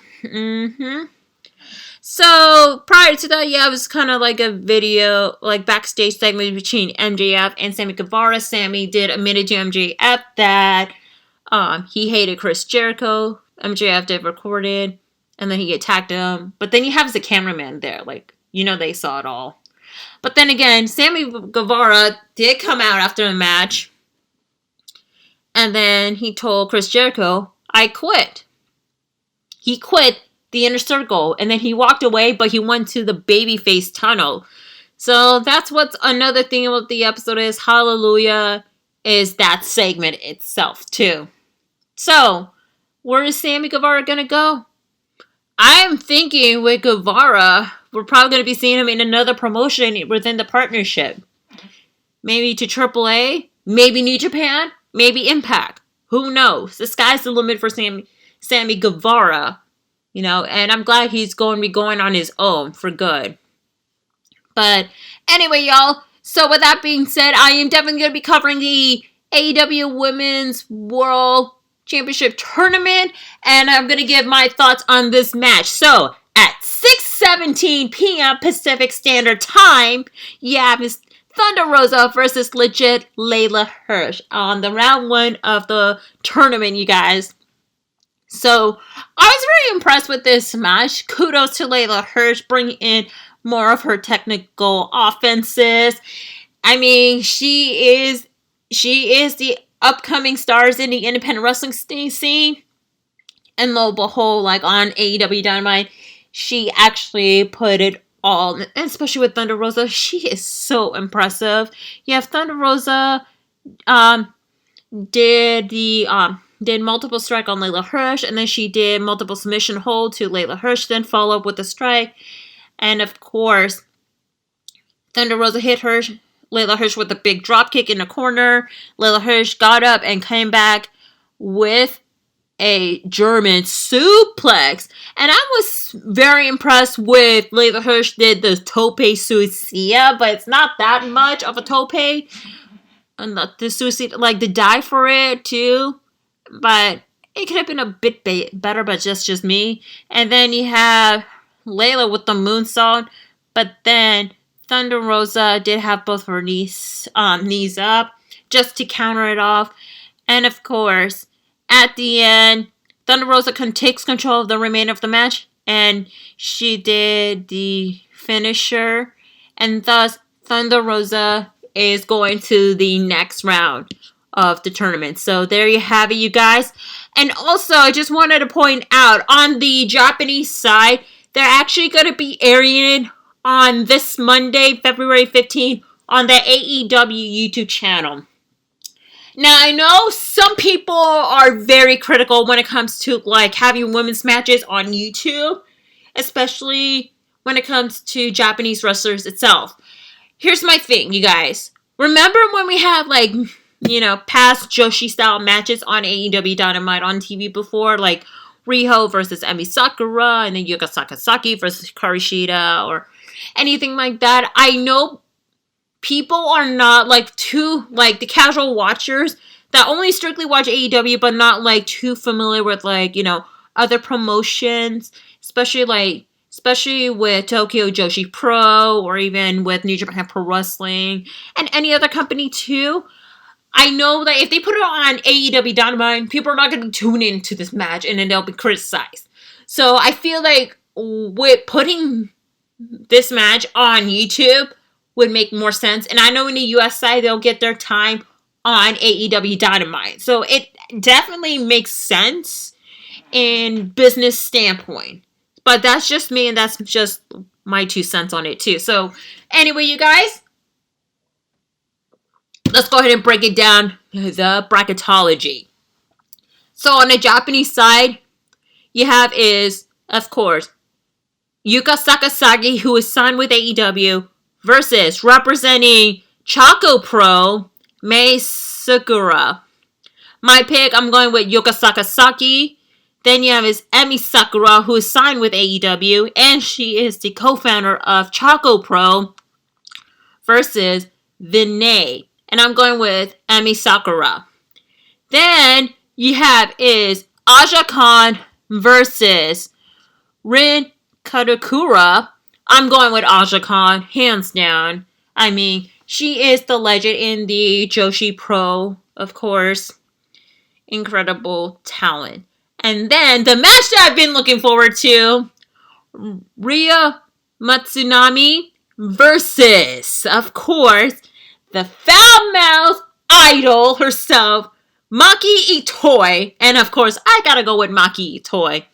So, prior to that, yeah, it was kind of like a video, like backstage segment between MJF and Sammy Guevara. Sammy did admit to MJF that he hated Chris Jericho. MJF did record it, and then he attacked him. But then you have the cameraman there, like, they saw it all. But then again, Sammy Guevara did come out after the match, and then he told Chris Jericho, I quit. He quit the Inner Circle, and then he walked away, but he went to the babyface tunnel. So that's what's another thing about the episode is hallelujah is that segment itself too. So where is Sammy Guevara gonna go? I'm thinking with Guevara, we're probably gonna be seeing him in another promotion within the partnership. Maybe to AAA, maybe New Japan, maybe Impact. Who knows? The sky's the limit for Sammy Guevara. And I'm glad he's going to be going on his own for good. But anyway, y'all. So with that being said, I am definitely going to be covering the AEW Women's World Championship Tournament. And I'm going to give my thoughts on this match. So at 6:17 p.m. Pacific Standard Time, you have Miss Thunder Rosa versus legit Layla Hirsch on the round 1 of the tournament, you guys. So, I was very impressed with this match. Kudos to Layla Hirsch bringing in more of her technical offenses. I mean, she is the upcoming stars in the independent wrestling scene. And lo and behold, like on AEW Dynamite, she actually put it all, and especially with Thunder Rosa, she is so impressive. Yeah, Thunder Rosa did multiple strike on Layla Hirsch, and then she did multiple submission hold to Layla Hirsch, then follow up with a strike. And of course, Thunder Rosa hit Layla Hirsch with a big drop kick in the corner. Layla Hirsch got up and came back with a German suplex. And I was very impressed with Layla Hirsch did the tope suicida, but it's not that much of a tope. And the suicida, like the die for it too. But it could have been a bit better, but just me. And then you have Layla with the moonsault. But then Thunder Rosa did have both her knees up just to counter it off. And of course, at the end, Thunder Rosa takes control of the remainder of the match. And she did the finisher. And thus, Thunder Rosa is going to the next round of the tournament. So there you have it, you guys. And also, I just wanted to point out, on the Japanese side, they're actually going to be airing it on this Monday, February 15th, on the AEW YouTube channel. Now, I know some people are very critical when it comes to, like, having women's matches on YouTube, especially when it comes to Japanese wrestlers itself. Here's my thing, you guys. Remember when we had, like, past Joshi-style matches on AEW Dynamite on TV before, like Riho versus Emi Sakura, and then Yuka Sakazaki versus Hikaru Shida, or anything like that. I know people are not, like, the casual watchers that only strictly watch AEW, but not, like, too familiar with, like, other promotions, especially with Tokyo Joshi Pro, or even with New Japan Pro Wrestling, and any other company, too. I know that if they put it on AEW Dynamite, people are not going to tune into this match and then they'll be criticized. So I feel like with putting this match on YouTube would make more sense. And I know in the US side, they'll get their time on AEW Dynamite. So it definitely makes sense in business standpoint. But that's just me, and that's just my 2 cents on it too. So anyway, you guys, let's go ahead and break it down, the bracketology. So on the Japanese side, you have is, of course, Yuka Sakazaki, who is signed with AEW, versus representing Choco Pro, Mei Sakura. My pick, I'm going with Yuka Sakazaki. Then you have is Emi Sakura, who is signed with AEW, and she is the co-founder of Choco Pro, versus Vinay. And I'm going with Emi Sakura. Then you have is Aja Khan versus Rin Kadokura. I'm going with Aja Khan, hands down. I mean, she is the legend in the Joshi Pro, of course. Incredible talent. And then the match that I've been looking forward to, Rhea Matsunami versus, of course, the foul-mouthed idol herself, Maki Itoi. And of course, I gotta go with Maki Itoi.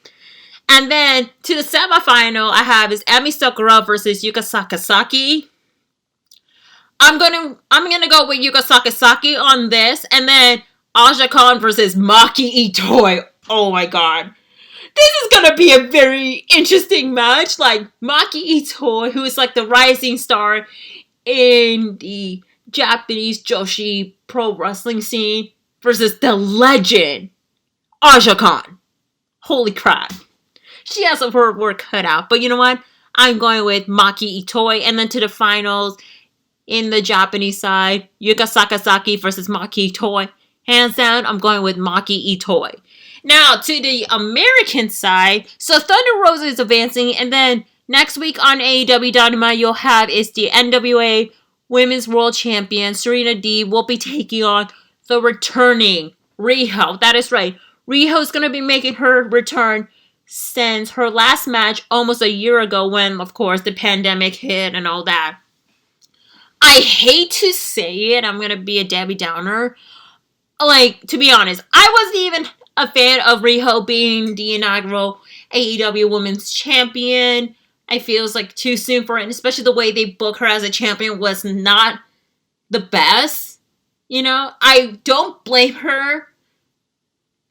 And then to the semifinal, I have is Emi Sakura versus Yuka Sakazaki. I'm gonna go with Yuka Sakazaki on this, and then Aja Khan versus Maki Itoi. Oh my god. This is gonna be a very interesting match. Like, Maki Itoi, who is like the rising star in the Japanese Joshi pro wrestling scene, versus the legend, Aja Khan. Holy crap. She has her work cut out. But you know what? I'm going with Maki Itoi. And then to the finals, in the Japanese side, Yuka Sakazaki versus Maki Itoi. Hands down, I'm going with Maki Itoi. Now, to the American side, so Thunder Rosa is advancing, and then next week on AEW Dynamite, you'll have is the NWA Women's World Champion, Serena Deeb, will be taking on the returning Riho. That is right. Riho is going to be making her return since her last match almost a year ago when, of course, the pandemic hit and all that. I hate to say it, I'm going to be a Debbie Downer. Like, to be honest, I wasn't even a fan of Riho being the inaugural AEW Women's Champion. I feel it's like too soon for it, and especially the way they book her as a champion was not the best. You know, I don't blame her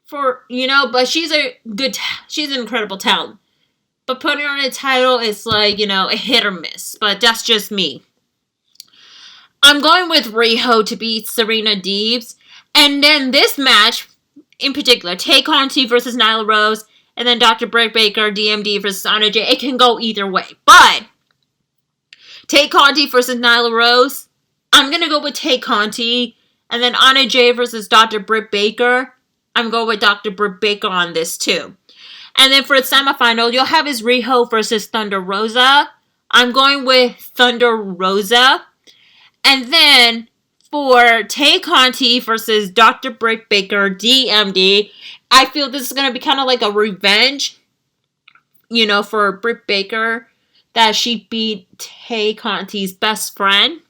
for, but she's she's an incredible talent. But putting her on a title is like, a hit or miss. But that's just me. I'm going with Riho to beat Serena Deeb. And then this match, in particular, Tay Conti versus Nyla Rose, and then Dr. Britt Baker, DMD versus Anna Jay. It can go either way. But Tay Conti versus Nyla Rose, I'm going to go with Tay Conti. And then Anna Jay versus Dr. Britt Baker, I'm going with Dr. Britt Baker on this too. And then for the semifinal, you'll have is Riho versus Thunder Rosa. I'm going with Thunder Rosa. And then for Tay Conti versus Dr. Britt Baker, DMD, I feel this is going to be kind of like a revenge, for Britt Baker, that she beat Tay Conti's best friend.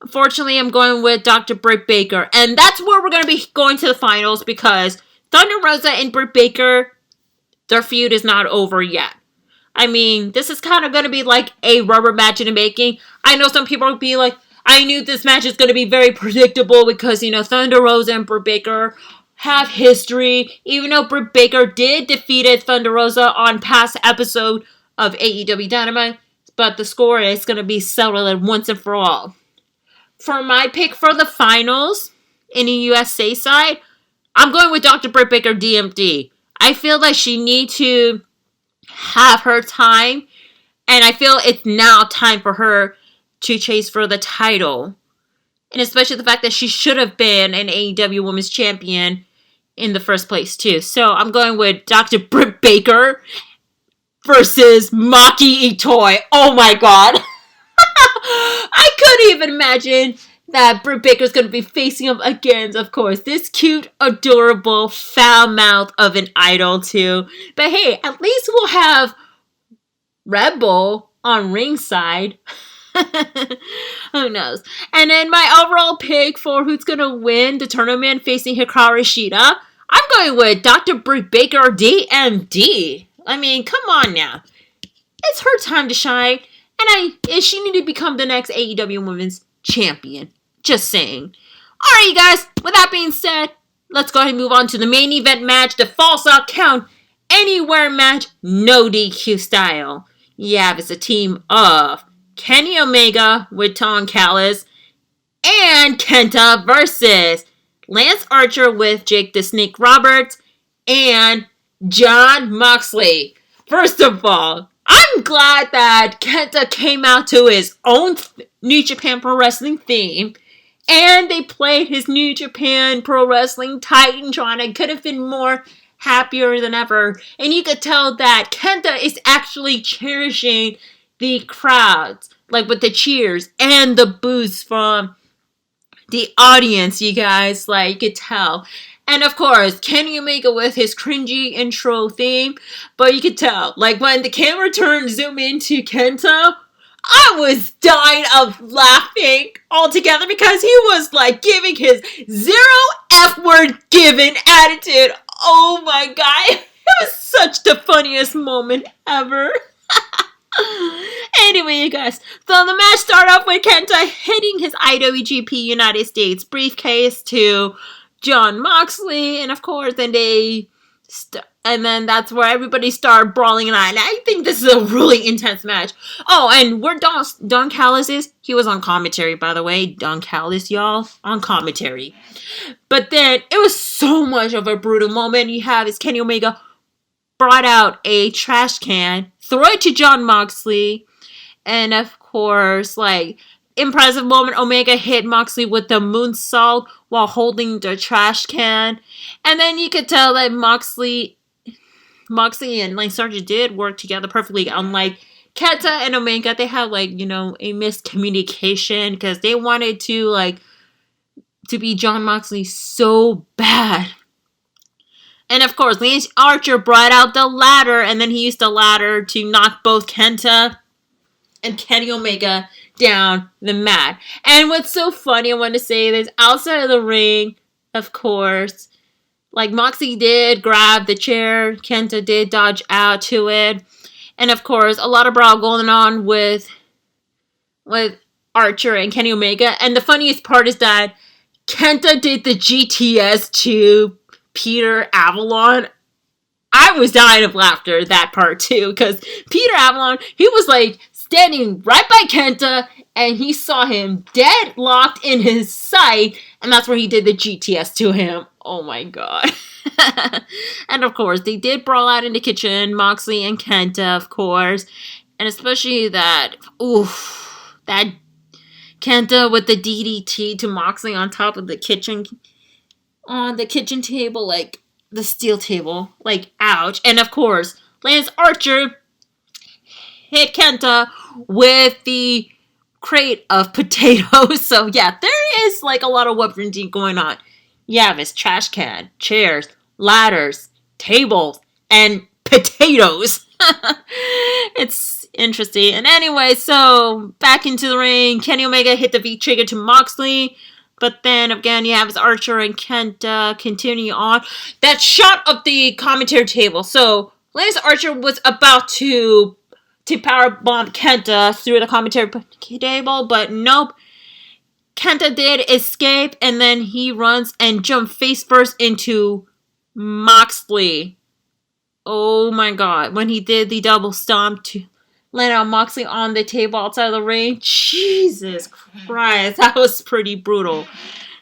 Unfortunately, I'm going with Dr. Britt Baker. And that's where we're going to be going to the finals, because Thunder Rosa and Britt Baker, their feud is not over yet. I mean, this is kind of going to be like a rubber match in the making. I know some people will be like, I knew this match is going to be very predictable because, Thunder Rosa and Britt Baker have history. Even though Britt Baker did defeat Thunder Rosa on past episode of AEW Dynamite, but the score is going to be settled once and for all. For my pick for the finals in the USA side, I'm going with Dr. Britt Baker, DMD. I feel like she needs to have her time, and I feel it's now time for her to chase for the title. And especially the fact that she should have been an AEW Women's Champion in the first place too. So I'm going with Dr. Britt Baker versus Maki Itoi. Oh my god. I couldn't even imagine that Britt Baker's going to be facing him against, of course, this cute, adorable, foul mouth of an idol, too. But hey, at least we'll have Red Bull on ringside. Who knows? And then my overall pick for who's going to win the tournament facing Hikaru Shida, I'm going with Dr. Britt Baker, DMD. I mean, come on now. It's her time to shine. And she need to become the next AEW Women's Champion. Just saying. Alright, you guys. With that being said, let's go ahead and move on to the main event match. The Falls Out Count Anywhere match. No DQ style. Yeah, it's a team of Kenny Omega with Don Callis and Kenta versus Lance Archer with Jake the Snake Roberts and Jon Moxley. First of all, I'm glad that Kenta came out to his own New Japan Pro Wrestling theme, and they played his New Japan Pro Wrestling Titantron. I could have been more happier than ever. And you could tell that Kenta is actually cherishing the crowds, like with the cheers and the boos from the audience, you guys. Like, you could tell. And of course, Kenny Omega with his cringy intro theme. But you could tell, like when the camera turned zoom into Kenta, I was dying of laughing altogether because he was like giving his zero F-word given attitude. Oh my god, it was such the funniest moment ever. Anyway, you guys, so the match started off with Kenta hitting his IWGP United States briefcase to Jon Moxley, and of course, then and then that's where everybody started brawling, and I think this is a really intense match. Oh, and where Don Callis is, he was on commentary, by the way. Don Callis, y'all, on commentary. But then, it was so much of a brutal moment. You have is Kenny Omega brought out a trash can, throw it to Jon Moxley, and of course, like, impressive moment, Omega hit Moxley with the moonsault while holding the trash can. And then you could tell that Moxley and Lance Archer did work together perfectly. Unlike Kenta and Omega, they had, like, you know, a miscommunication because they wanted to be Jon Moxley so bad. And of course, Lance Archer brought out the ladder, and then he used the ladder to knock both Kenta and Kenny Omega down the mat. And what's so funny, I want to say this, outside of the ring, of course, like Moxley did grab the chair, Kenta did dodge out to it, and of course, a lot of brawl going on with Archer and Kenny Omega. And the funniest part is that Kenta did the GTS to Peter Avalon. I was dying of laughter at that part too, because Peter Avalon, he was like standing right by Kenta, and he saw him deadlocked in his sight, and that's where he did the GTS to him. Oh my god. And of course, they did brawl out in the kitchen, Moxley and Kenta, of course, and especially that Kenta with the DDT to Moxley on top of the kitchen table, like the steel table, like ouch. And of course, Lance Archer hit Kenta with the crate of potatoes. So yeah, there is like a lot of weaponry going on. Yeah, this trash can, chairs, ladders, tables, and potatoes. It's interesting. And anyway, so back into the ring, Kenny Omega hit the V-trigger to Moxley. But then again, you have Archer and Kenta continue on. That shot of the commentary table. So Lance Archer was about to powerbomb Kenta through the commentary table, but nope. Kenta did escape, and then he runs and jumps face first into Moxley. Oh my god. When he did the double stomp to land on Moxley on the table outside of the ring. Jesus Christ. That was pretty brutal.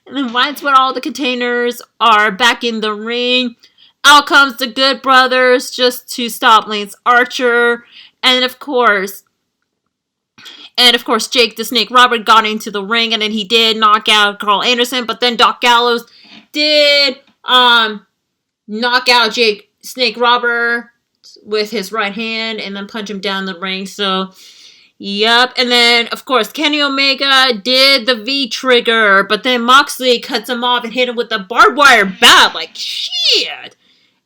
And then once when all the containers are back in the ring, out comes the Good Brothers just to stop Lance Archer. And of course, Jake the Snake Robert got into the ring, and then he did knock out Carl Anderson, but then Doc Gallows did knock out Jake Snake Robert with his right hand and then punch him down the ring. So Yep, and then, of course, Kenny Omega did the V-trigger, but then Moxley cuts him off and hit him with the barbed wire bat, like, shit!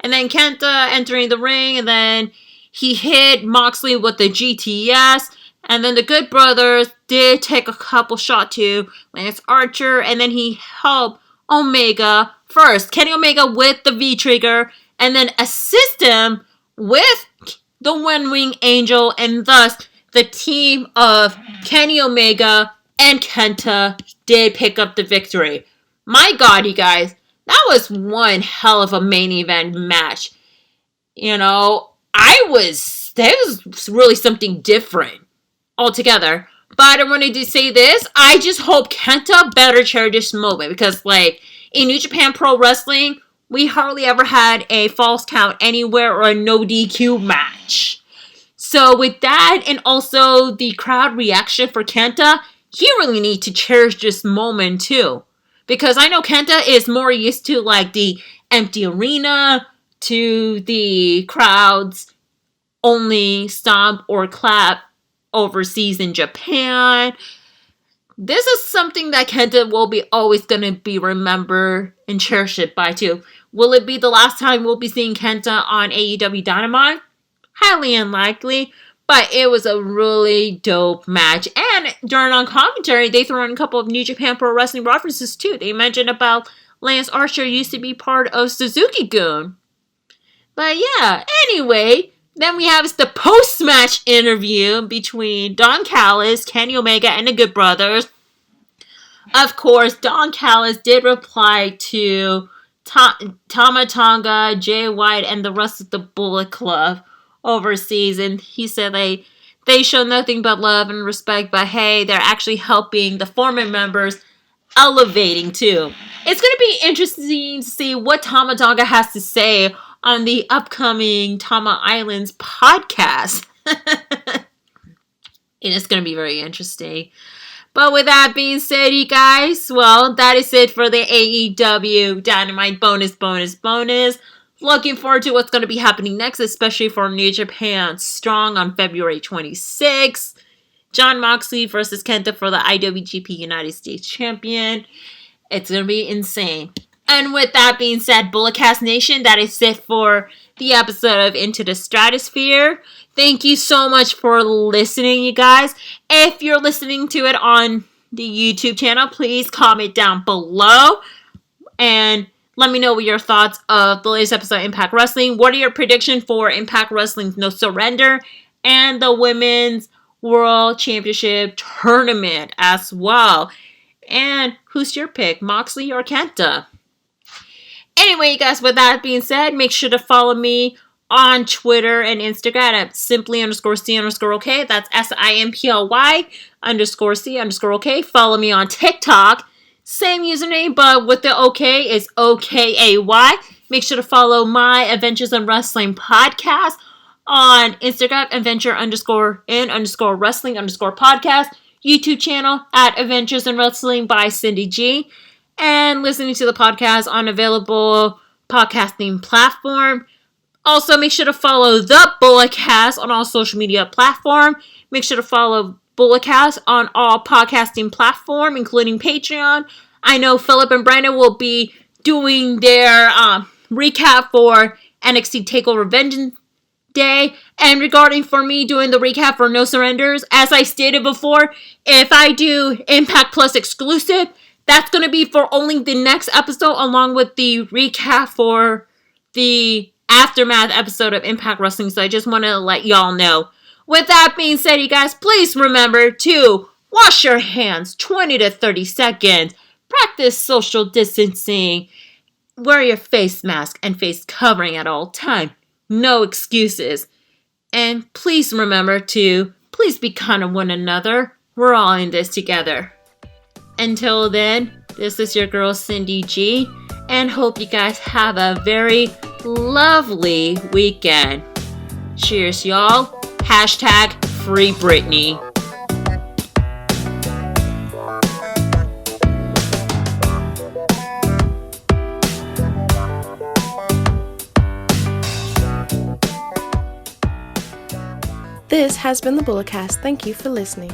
And then Kenta entering the ring, and then he hit Moxley with the GTS, and then the Good Brothers did take a couple shot to Lance Archer, and then he helped Omega first, Kenny Omega with the V-trigger, and then assist him with the One Wing Angel, and thus the team of Kenny Omega and Kenta did pick up the victory. My God, you guys, that was one hell of a main event match. You know, that was really something different altogether. But I wanted to say this, I just hope Kenta better cherish this moment, because, like, in New Japan Pro Wrestling, we hardly ever had a false count anywhere or a no DQ match. So with that, and also the crowd reaction for Kenta, he really needs to cherish this moment too. Because I know Kenta is more used to like the empty arena, to the crowds only stomp or clap overseas in Japan. This is something that Kenta will be always going to be remembered and cherished by too. Will it be the last time we'll be seeing Kenta on AEW Dynamite? Highly unlikely, but it was a really dope match. And during on commentary, they threw in a couple of New Japan Pro Wrestling references too. They mentioned about Lance Archer used to be part of Suzuki-gun. But yeah, anyway, then we have the post-match interview between Don Callis, Kenny Omega, and the Good Brothers. Of course, Don Callis did reply to Tama Tonga, Jay White, and the rest of the Bullet Club overseas, and he said they show nothing but love and respect, but hey, they're actually helping the former members elevating too. It's going to be interesting to see what Tama Tonga has to say on the upcoming Tama Islands podcast. It is going to be very interesting. But with that being said, you guys, well, that is it for the AEW Dynamite bonus. Looking forward to what's going to be happening next, especially for New Japan Strong on February 26th. Jon Moxley versus Kenta for the IWGP United States Champion. It's going to be insane. And with that being said, Bulletcast Nation, that is it for the episode of Into the Stratusphere. Thank you so much for listening, you guys. If you're listening to it on the YouTube channel, please comment down below and let me know what your thoughts of the latest episode of Impact Wrestling. What are your predictions for Impact Wrestling's No Surrender and the Women's World Championship Tournament as well? And who's your pick, Moxley or Kenta? Anyway, you guys, with that being said, make sure to follow me on Twitter and Instagram at simply_C_OK. That's SIMPLY_C_OK. Follow me on TikTok. Same username, but with the OK is OKAY. Make sure to follow my Adventures in Wrestling podcast on Instagram, adventure_in_wrestling_podcast. YouTube channel at Adventures in Wrestling by Cindy G. And listening to the podcast on available podcasting platform. Also, make sure to follow the Bulletcast on all social media platforms. Make sure to follow Bulletcast on all podcasting platforms, including Patreon. I know Philip and Brandon will be doing their recap for NXT TakeOver Vengeance Day. And regarding for me doing the recap for No Surrenders, as I stated before, if I do Impact Plus exclusive, that's going to be for only the next episode, along with the recap for the aftermath episode of Impact Wrestling. So I just want to let y'all know. With that being said, you guys, please remember to wash your hands 20 to 30 seconds. Practice social distancing. Wear your face mask and face covering at all time. No excuses. And please remember to please be kind to one another. We're all in this together. Until then, this is your girl Cindy G, and hope you guys have a very lovely weekend. Cheers, y'all. Hashtag Free Britney. This has been the Bulletcast. Thank you for listening.